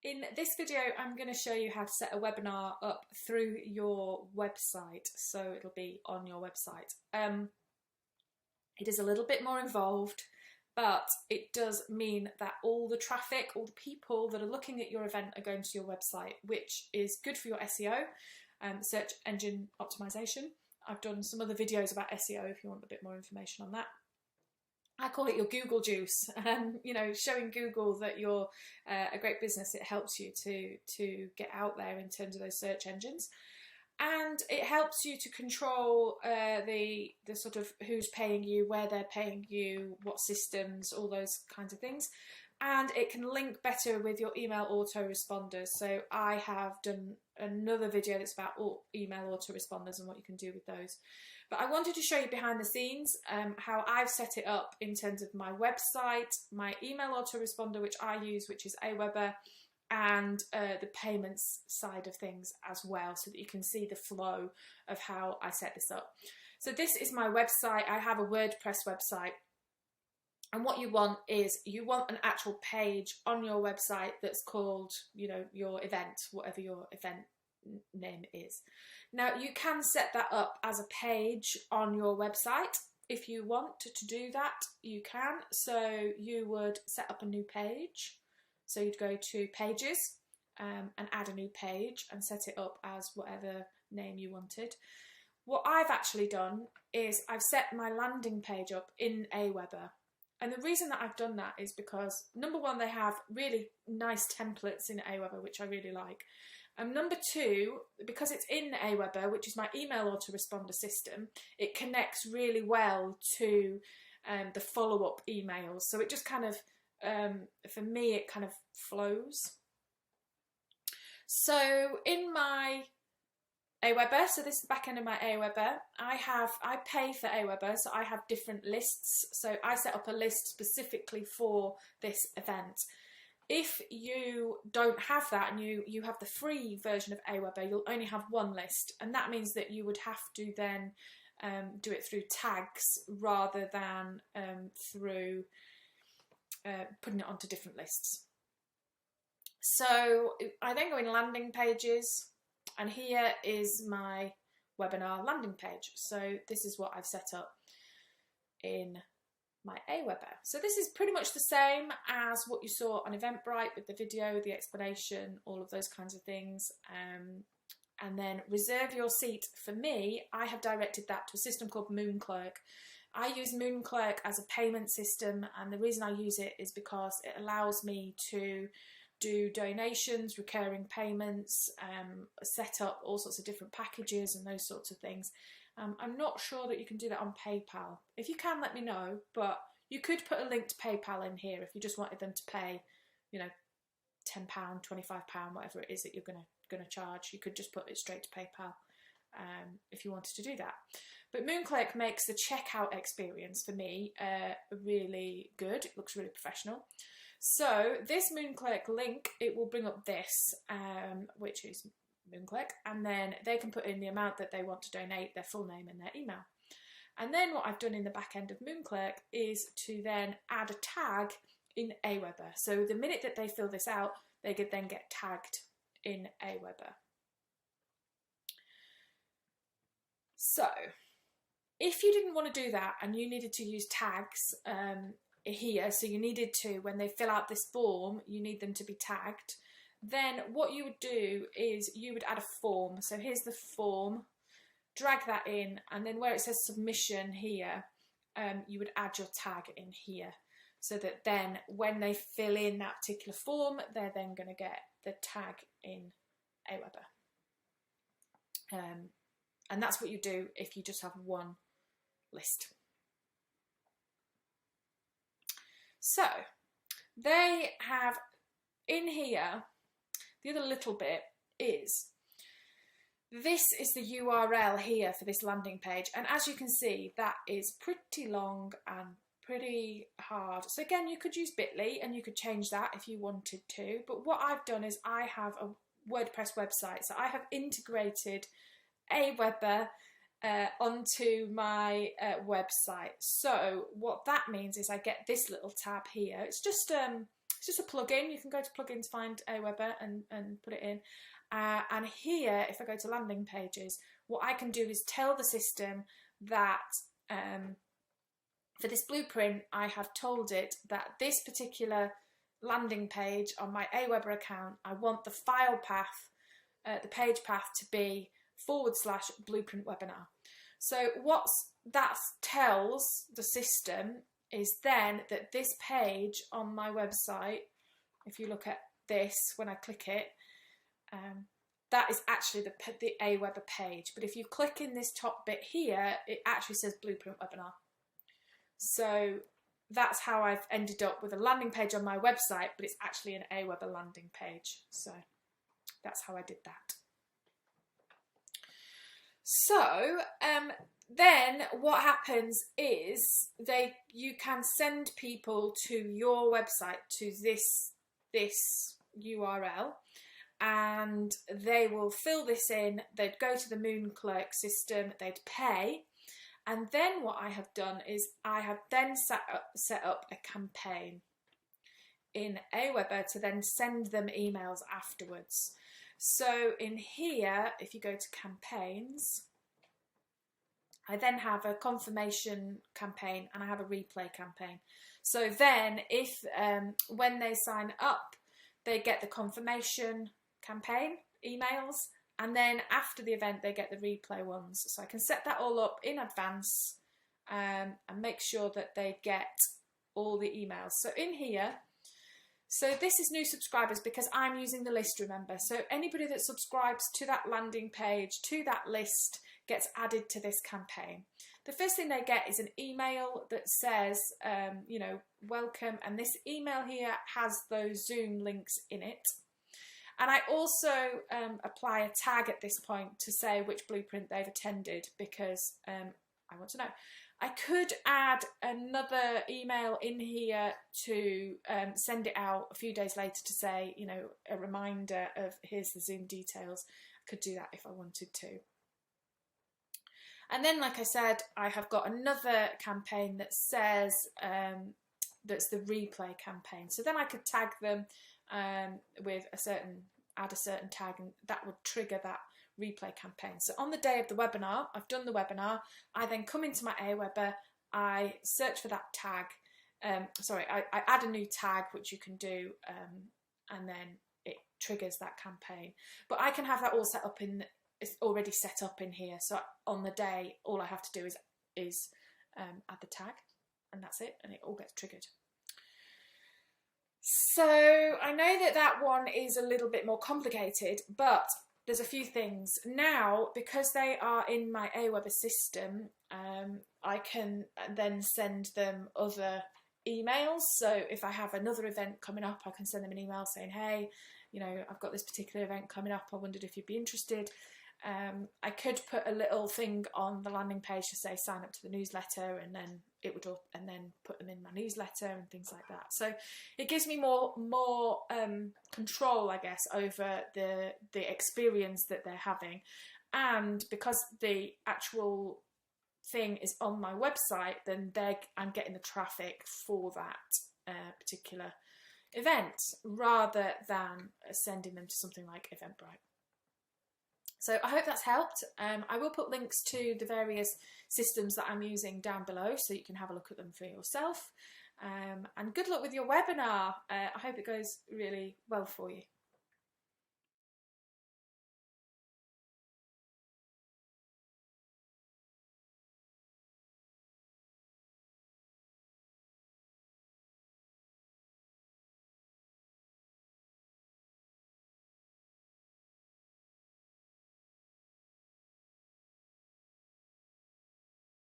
In this video, I'm going to show you how to set a webinar up through your website, so it'll be on your website. It is a little bit more involved, but it does mean that all the traffic, all the people that are looking at your event are going to your website, which is good for your SEO, search engine optimization. I've done some other videos about SEO if you want a bit more information on that. I call it your Google juice, you know, showing Google that you're a great business. It helps you to get out there in terms of those search engines, and it helps you to control the sort of who's paying you, where they're paying you, what systems, all those kinds of things. And it can link better with your email autoresponders. So I have done another video that's about email autoresponders and what you can do with those. But I wanted to show you behind the scenes how I've set it up in terms of my website, my email autoresponder, which I use, which is Aweber, and the payments side of things as well, so that you can see the flow of how I set this up. So this is my website. I have a WordPress website. And what you want is you want an actual page on your website that's called, you know, your event, whatever your event name is. Now you can set that up as a page on your website. If you want to do that, you can. So you would set up a new page. So you'd go to pages and add a new page and set it up as whatever name you wanted. What I've actually done is I've set my landing page up in Aweber. And the reason that I've done that is because, number one, they have really nice templates in Aweber, which I really like. And number two, because it's in Aweber, which is my email autoresponder system, it connects really well to the follow-up emails. So it just kind of, for me, it kind of flows. So in my Aweber, so this is the back end of my Aweber, I pay for Aweber, so I have different lists. So I set up a list specifically for this event. If you don't have that and you have the free version of Aweber, you'll only have one list, and that means that you would have to then do it through tags rather than through putting it onto different lists. So I then go in landing pages. And here is my webinar landing page. So this is what I've set up in my Aweber. So this is pretty much the same as what you saw on Eventbrite with the video, the explanation, all of those kinds of things. And then reserve your seat. For me, I have directed that to a system called Moonclerk. I use Moonclerk as a payment system, and the reason I use it is because it allows me to do donations, recurring payments, set up all sorts of different packages and those sorts of things. I'm not sure that you can do that on PayPal. If you can, let me know, but you could put a link to PayPal in here if you just wanted them to pay, you know, £10, £25, whatever it is that you're gonna charge. You could just put it straight to PayPal if you wanted to do that. But Moonclerk makes the checkout experience for me really good. It looks really professional. So this Moonclerk link, it will bring up this, which is Moonclerk, and then they can put in the amount that they want to donate, their full name and their email. And then what I've done in the back end of Moonclerk is to then add a tag in Aweber. So the minute that they fill this out, they could then get tagged in Aweber. So if you didn't want to do that and you needed to use tags, here, so you needed to, when they fill out this form, you need them to be tagged, then what you would do is you would add a form. So here's the form, drag that in, and then where it says submission here, you would add your tag in here, so that then when they fill in that particular form, they're then going to get the tag in Aweber. And that's what you do if you just have one list. So they have in here, the other little bit is, this is the URL here for this landing page. And as you can see, that is pretty long and pretty hard. So again, you could use Bitly and you could change that if you wanted to. But what I've done is I have a WordPress website. So I have integrated Aweber onto my website. So what that means is I get this little tab here. It's just It's just a plugin. You can go to plugins, find Aweber and put it in. And here, if I go to landing pages, what I can do is tell the system that for this blueprint, I have told it that this particular landing page on my Aweber account, I want the file path, the page path to be /blueprint webinar. So what that tells the system is then that this page on my website, if you look at this, when I click it, that is actually the Aweber page. But if you click in this top bit here, it actually says Blueprint Webinar. So that's how I've ended up with a landing page on my website, but it's actually an Aweber landing page. So that's how I did that. So then what happens is you can send people to your website, to this URL, and they will fill this in. They'd go to the Moonclerk system, they'd pay, and then what I have done is I have then set up a campaign in Aweber to then send them emails afterwards. So in here, if you go to campaigns, I then have a confirmation campaign and I have a replay campaign. So then if when they sign up, they get the confirmation campaign emails, and then after the event they get the replay ones. So I can set that all up in advance and make sure that they get all the emails. So in here, so this is new subscribers because I'm using the list, remember. So anybody that subscribes to that landing page, to that list, gets added to this campaign. The first thing they get is an email that says, you know, welcome, and this email here has those Zoom links in it. And I also apply a tag at this point to say which blueprint they've attended, because I want to know. I could add another email in here to send it out a few days later to say, you know, a reminder of here's the Zoom details. I could do that if I wanted to. And then, like I said, I have got another campaign that says, that's the replay campaign. So then I could tag them with add a certain tag, and that would trigger that replay campaign. So on the day of the webinar, I've done the webinar, I then come into my Aweber, I search for that tag, I add a new tag, which you can do, and then it triggers that campaign. But I can have that all set up it's already set up in here. So on the day, all I have to do is add the tag, and that's it, and it all gets triggered. So I know that one is a little bit more complicated, but there's a few things. Now, because they are in my Aweber system, I can then send them other emails. So if I have another event coming up, I can send them an email saying, hey, you know, I've got this particular event coming up, I wondered if you'd be interested. I could put a little thing on the landing page to say sign up to the newsletter, and then it would and then put them in my newsletter and things like that. So it gives me more control, I guess, over the experience that they're having. And because the actual thing is on my website, then I'm getting the traffic for that particular event, rather than sending them to something like Eventbrite. So I hope that's helped. I will put links to the various systems that I'm using down below, so you can have a look at them for yourself. And good luck with your webinar. I hope it goes really well for you.